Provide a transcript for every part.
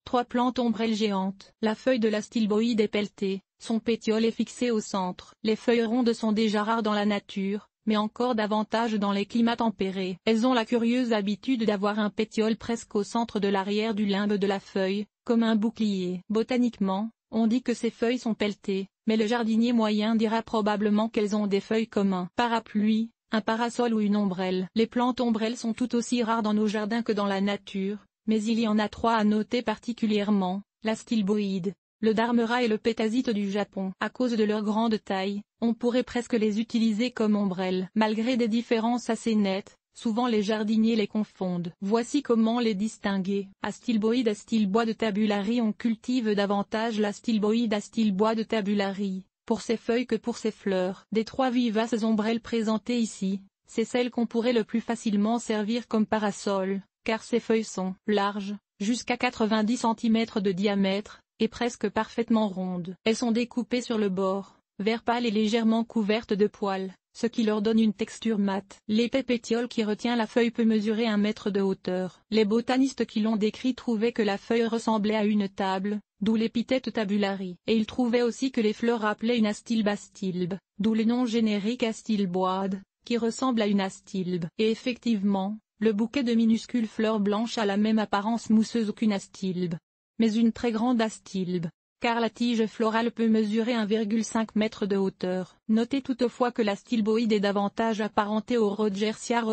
3 plantes ombrelles géantes. La feuille de la stilboïde est pelletée, son pétiole est fixé au centre. Les feuilles rondes sont déjà rares dans la nature, mais encore davantage dans les climats tempérés. Elles ont la curieuse habitude d'avoir un pétiole presque au centre de l'arrière du limbe de la feuille, comme un bouclier. Botaniquement, on dit que ces feuilles sont pelletées, mais le jardinier moyen dira probablement qu'elles ont des feuilles comme un parapluie, un parasol ou une ombrelle. Les plantes ombrelles sont tout aussi rares dans nos jardins que dans la nature, mais il y en a 3 à noter particulièrement, la stilboïde, le darmera et le pétasite du Japon. À cause de leur grande taille, on pourrait presque les utiliser comme ombrelles. Malgré des différences assez nettes, souvent les jardiniers les confondent. Voici comment les distinguer. Astilboïde Astilbois de tabulari. On cultive davantage la stilboïde Astilbois de tabulari, pour ses feuilles que pour ses fleurs. Des 3 vivaces ombrelles présentées ici, c'est celle qu'on pourrait le plus facilement servir comme parasol, car ses feuilles sont larges, jusqu'à 90 cm de diamètre, et presque parfaitement rondes. Elles sont découpées sur le bord, vert pâle et légèrement couvertes de poils, ce qui leur donne une texture mate. L'épais pétiole qui retient la feuille peut mesurer 1 mètre de hauteur. Les botanistes qui l'ont décrit trouvaient que la feuille ressemblait à une table, d'où l'épithète tabulari. Et ils trouvaient aussi que les fleurs rappelaient une astilbe astilbe, d'où le nom générique astilboide, qui ressemble à une astilbe. Et effectivement, le bouquet de minuscules fleurs blanches a la même apparence mousseuse qu'une astilbe, mais une très grande astilbe, car la tige florale peut mesurer 1,5 m de hauteur. Notez toutefois que la stilboïde est davantage apparentée au Rodgersia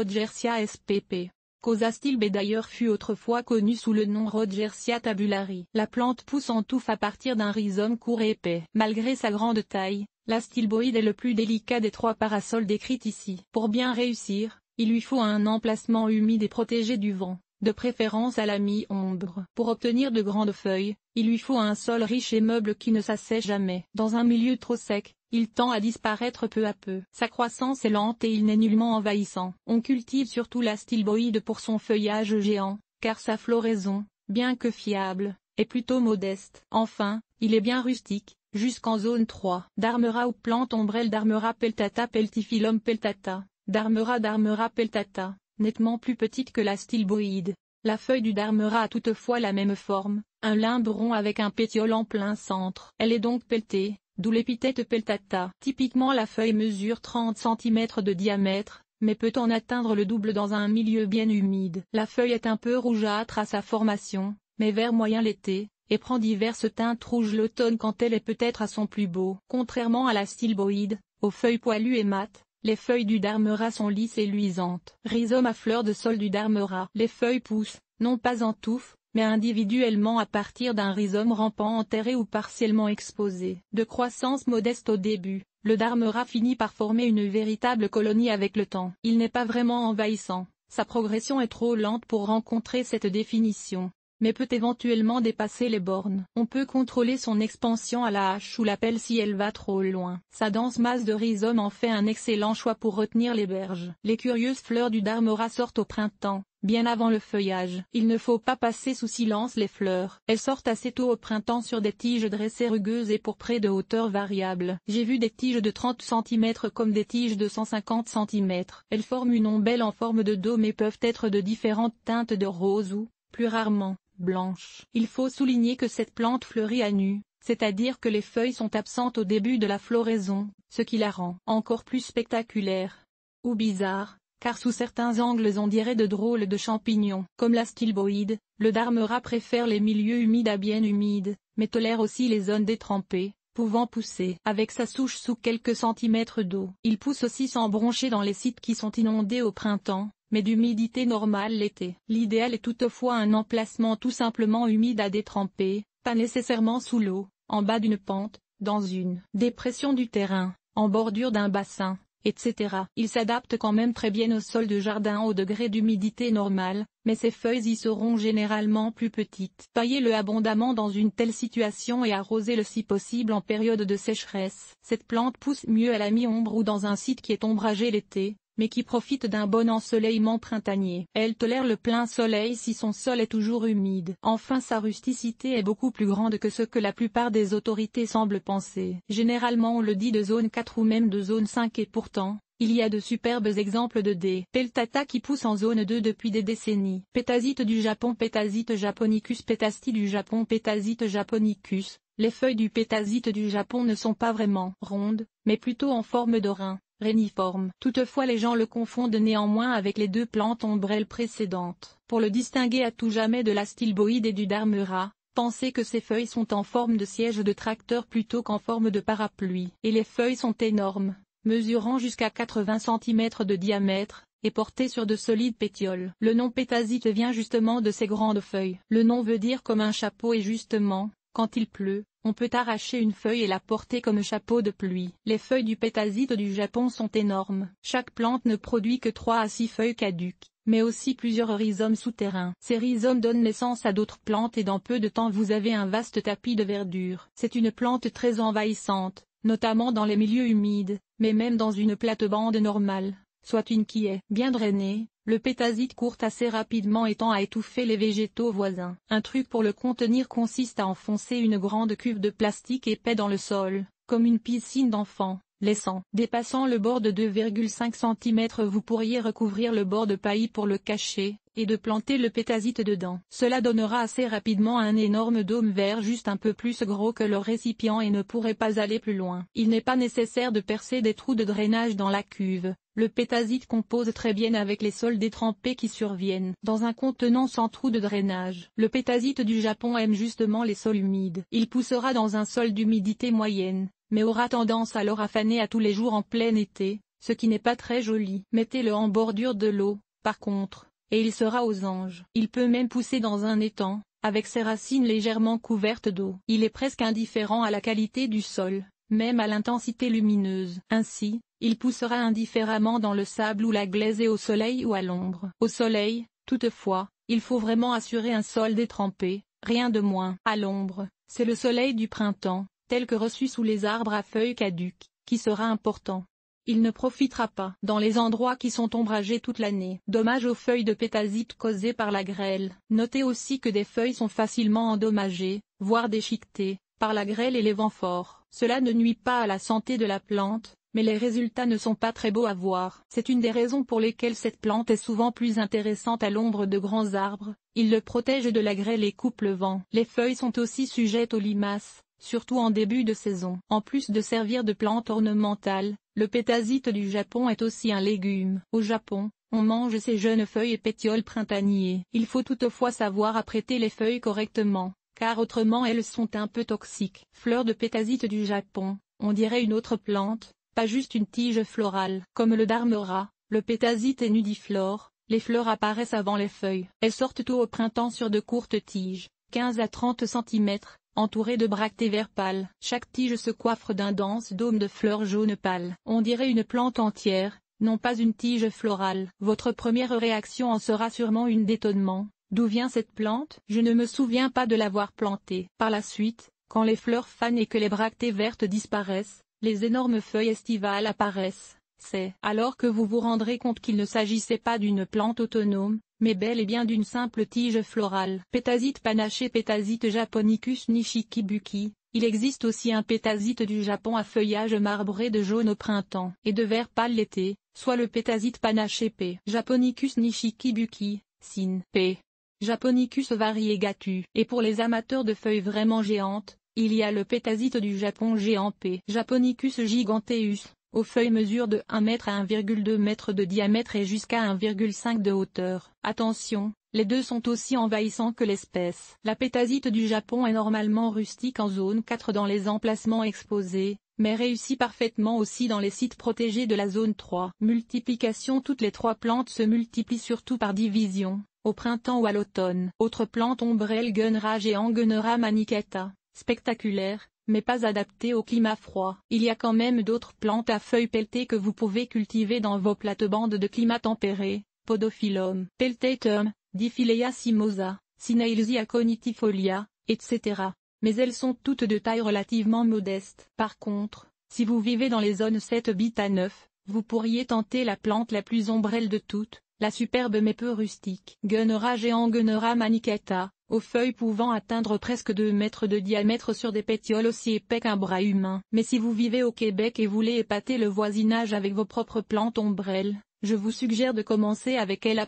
spp. Cause astilbe d'ailleurs fut autrefois connue sous le nom Rodgersia tabulari. La plante pousse en touffe à partir d'un rhizome court et épais. Malgré sa grande taille, la stilboïde est le plus délicat des 3 parasols décrits ici. Pour bien réussir, il lui faut un emplacement humide et protégé du vent, de préférence à la mi-ombre. Pour obtenir de grandes feuilles, il lui faut un sol riche et meuble qui ne s'assèche jamais. Dans un milieu trop sec, il tend à disparaître peu à peu. Sa croissance est lente et il n'est nullement envahissant. On cultive surtout la stilboïde pour son feuillage géant, car sa floraison, bien que fiable, est plutôt modeste. Enfin, il est bien rustique, jusqu'en zone 3. Darmera ou plante ombrelle Darmera peltata Peltifilum peltata, Darmera peltata, nettement plus petite que la stilboïde. La feuille du darmera a toutefois la même forme, un limbe rond avec un pétiole en plein centre. Elle est donc pelletée, d'où l'épithète peltata. Typiquement la feuille mesure 30 cm de diamètre, mais peut en atteindre le double dans un milieu bien humide. La feuille est un peu rougeâtre à sa formation, mais vert moyen l'été, et prend diverses teintes rouges l'automne quand elle est peut-être à son plus beau. Contrairement à la stilboïde, aux feuilles poilues et mates, les feuilles du darmera sont lisses et luisantes. Rhizome à fleurs de sol du darmera. Les feuilles poussent, non pas en touffe, mais individuellement à partir d'un rhizome rampant enterré ou partiellement exposé. De croissance modeste au début, le darmera finit par former une véritable colonie avec le temps. Il n'est pas vraiment envahissant, sa progression est trop lente pour rencontrer cette définition, mais peut éventuellement dépasser les bornes. On peut contrôler son expansion à la hache ou la pelle si elle va trop loin. Sa dense masse de rhizome en fait un excellent choix pour retenir les berges. Les curieuses fleurs du darmera sortent au printemps, bien avant le feuillage. Il ne faut pas passer sous silence les fleurs. Elles sortent assez tôt au printemps sur des tiges dressées rugueuses et pourprées de hauteur variable. J'ai vu des tiges de 30 cm comme des tiges de 150 cm. Elles forment une ombelle en forme de dôme et peuvent être de différentes teintes de rose ou, plus rarement, blanche. Il faut souligner que cette plante fleurit à nu, c'est-à-dire que les feuilles sont absentes au début de la floraison, ce qui la rend encore plus spectaculaire. Ou bizarre, car sous certains angles on dirait de drôles de champignons. Comme la stilboïde, le darmera préfère les milieux humides à bien humides, mais tolère aussi les zones détrempées, pouvant pousser avec sa souche sous quelques centimètres d'eau. Il pousse aussi sans broncher dans les sites qui sont inondés au printemps, mais d'humidité normale l'été. L'idéal est toutefois un emplacement tout simplement humide à détremper, pas nécessairement sous l'eau, en bas d'une pente, dans une dépression du terrain, en bordure d'un bassin, etc. Il s'adapte quand même très bien au sol de jardin au degré d'humidité normale, mais ses feuilles y seront généralement plus petites. Paillez-le abondamment dans une telle situation et arrosez-le si possible en période de sécheresse. Cette plante pousse mieux à la mi-ombre ou dans un site qui est ombragé l'été, mais qui profite d'un bon ensoleillement printanier. Elle tolère le plein soleil si son sol est toujours humide. Enfin, sa rusticité est beaucoup plus grande que ce que la plupart des autorités semblent penser. Généralement on le dit de zone 4 ou même de zone 5 et pourtant, il y a de superbes exemples de D. peltata qui poussent en zone 2 depuis des décennies. Pétasite du Japon, Pétasite japonicus, Pétasti du Japon, Pétasite japonicus. Les feuilles du pétasite du Japon ne sont pas vraiment rondes, mais plutôt en forme de rein, réniforme. Toutefois les gens le confondent néanmoins avec les deux plantes ombrelles précédentes. Pour le distinguer à tout jamais de la stilboïde et du darmera, pensez que ces feuilles sont en forme de siège de tracteur plutôt qu'en forme de parapluie. Et les feuilles sont énormes, mesurant jusqu'à 80 cm de diamètre, et portées sur de solides pétioles. Le nom pétasite vient justement de ces grandes feuilles. Le nom veut dire comme un chapeau et justement, quand il pleut, on peut arracher une feuille et la porter comme chapeau de pluie. Les feuilles du pétasite du Japon sont énormes. Chaque plante ne produit que 3 à 6 feuilles caduques, mais aussi plusieurs rhizomes souterrains. Ces rhizomes donnent naissance à d'autres plantes et dans peu de temps vous avez un vaste tapis de verdure. C'est une plante très envahissante, notamment dans les milieux humides, mais même dans une plate-bande normale, soit une qui est bien drainée. Le pétasite court assez rapidement et tend à étouffer les végétaux voisins. Un truc pour le contenir consiste à enfoncer une grande cuve de plastique épais dans le sol, comme une piscine d'enfant, laissant. Dépassant le bord de 2,5 cm vous pourriez recouvrir le bord de paillis pour le cacher, et de planter le pétasite dedans. Cela donnera assez rapidement un énorme dôme vert juste un peu plus gros que le récipient et ne pourrait pas aller plus loin. Il n'est pas nécessaire de percer des trous de drainage dans la cuve. Le pétasite compose très bien avec les sols détrempés qui surviennent dans un contenant sans trou de drainage. Le pétasite du Japon aime justement les sols humides. Il poussera dans un sol d'humidité moyenne, mais aura tendance alors à faner à tous les jours en plein été, ce qui n'est pas très joli. Mettez-le en bordure de l'eau, par contre, et il sera aux anges. Il peut même pousser dans un étang, avec ses racines légèrement couvertes d'eau. Il est presque indifférent à la qualité du sol, même à l'intensité lumineuse. Ainsi, il poussera indifféremment dans le sable ou la glaise et au soleil ou à l'ombre. Au soleil, toutefois, il faut vraiment assurer un sol détrempé, rien de moins. À l'ombre, c'est le soleil du printemps, tel que reçu sous les arbres à feuilles caduques, qui sera important. Il ne profitera pas dans les endroits qui sont ombragés toute l'année. Dommage aux feuilles de pétasite causées par la grêle. Notez aussi que des feuilles sont facilement endommagées, voire déchiquetées, par la grêle et les vents forts. Cela ne nuit pas à la santé de la plante, mais les résultats ne sont pas très beaux à voir. C'est une des raisons pour lesquelles cette plante est souvent plus intéressante à l'ombre de grands arbres. Il le protège de la grêle et coupe le vent. Les feuilles sont aussi sujettes aux limaces, surtout en début de saison. En plus de servir de plante ornementale, le pétasite du Japon est aussi un légume. Au Japon, on mange ses jeunes feuilles et pétioles printaniers. Il faut toutefois savoir apprêter les feuilles correctement, car autrement elles sont un peu toxiques. Fleurs de pétasite du Japon, on dirait une autre plante, pas juste une tige florale. Comme le darmera, le pétasite est nudiflore, les fleurs apparaissent avant les feuilles. Elles sortent tôt au printemps sur de courtes tiges, 15 à 30 cm, entourées de bractées vert pâle. Chaque tige se coiffe d'un dense dôme de fleurs jaune pâle. On dirait une plante entière, non pas une tige florale. Votre première réaction en sera sûrement une d'étonnement. D'où vient cette plante? Je ne me souviens pas de l'avoir plantée. Par la suite, quand les fleurs fanent et que les bractées vertes disparaissent, les énormes feuilles estivales apparaissent. C'est alors que vous vous rendrez compte qu'il ne s'agissait pas d'une plante autonome, mais bel et bien d'une simple tige florale. Pétasite panaché, Pétasite japonicus nishikibuki. Il existe aussi un pétasite du Japon à feuillage marbré de jaune au printemps et de vert pâle l'été, soit le pétasite panaché P. Japonicus nishikibuki, sin P. Japonicus variegatu. Et pour les amateurs de feuilles vraiment géantes, il y a le pétasite du Japon géant P. Japonicus giganteus, aux feuilles mesurent de 1 m à 1,2 m de diamètre et jusqu'à 1,5 m de hauteur. Attention, les deux sont aussi envahissants que l'espèce. La pétasite du Japon est normalement rustique en zone 4 dans les emplacements exposés, mais réussit parfaitement aussi dans les sites protégés de la zone 3. Multiplication. Toutes les trois plantes se multiplient surtout par division, au printemps ou à l'automne. Autre plante ombrelle Gunera géant Gunera manicata. Spectaculaire, mais pas adapté au climat froid. Il y a quand même d'autres plantes à feuilles pelletées que vous pouvez cultiver dans vos plates-bandes de climat tempéré. Podophyllum, Peltatum, Diphyllia simosa, Cinailsia conitifolia, etc. Mais elles sont toutes de taille relativement modeste. Par contre, si vous vivez dans les zones 7 à 9, vous pourriez tenter la plante la plus ombrelle de toutes, la superbe mais peu rustique Gunera géant Gunera manicata, aux feuilles pouvant atteindre presque 2 mètres de diamètre sur des pétioles aussi épais qu'un bras humain. Mais si vous vivez au Québec et voulez épater le voisinage avec vos propres plantes ombrelles, je vous suggère de commencer avec L',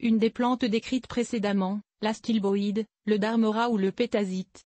une des plantes décrites précédemment, la stilboïde, le darmora ou le pétasite.